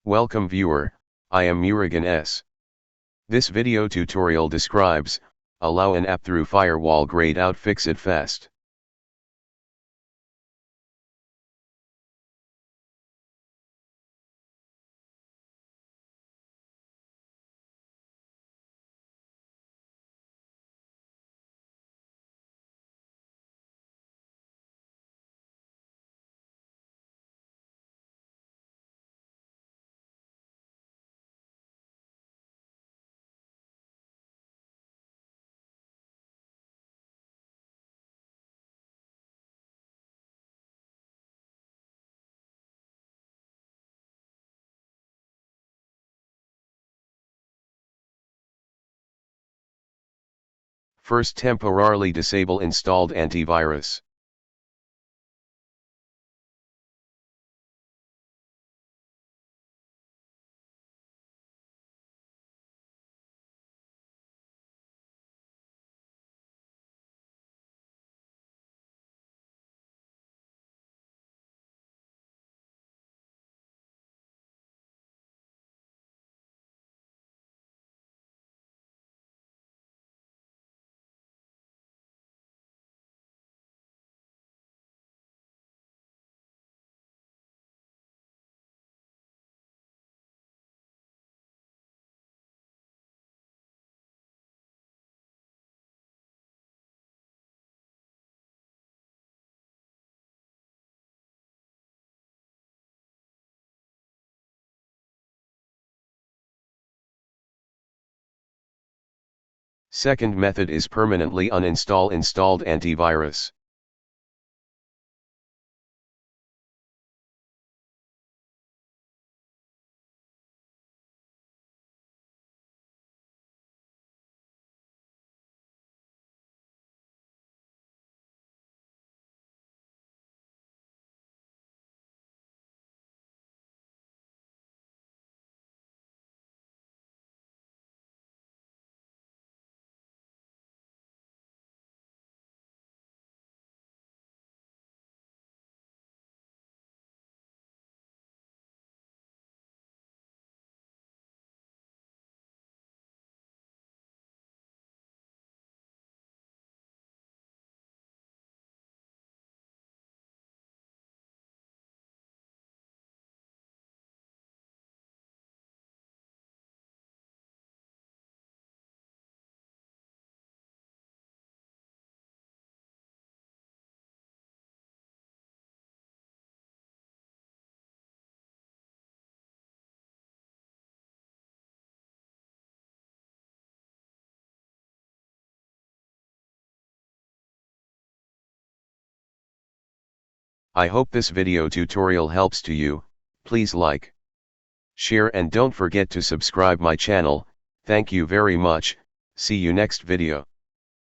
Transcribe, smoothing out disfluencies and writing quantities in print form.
Welcome viewer, I am Murugan S. This video tutorial describes, allow an app through Firewall grayed out fix it fast. First, temporarily disable installed antivirus. Second method is permanently uninstall installed antivirus. I hope this video tutorial helps to you. Please like, share and don't forget to subscribe my channel. Thank you very much. See you next video.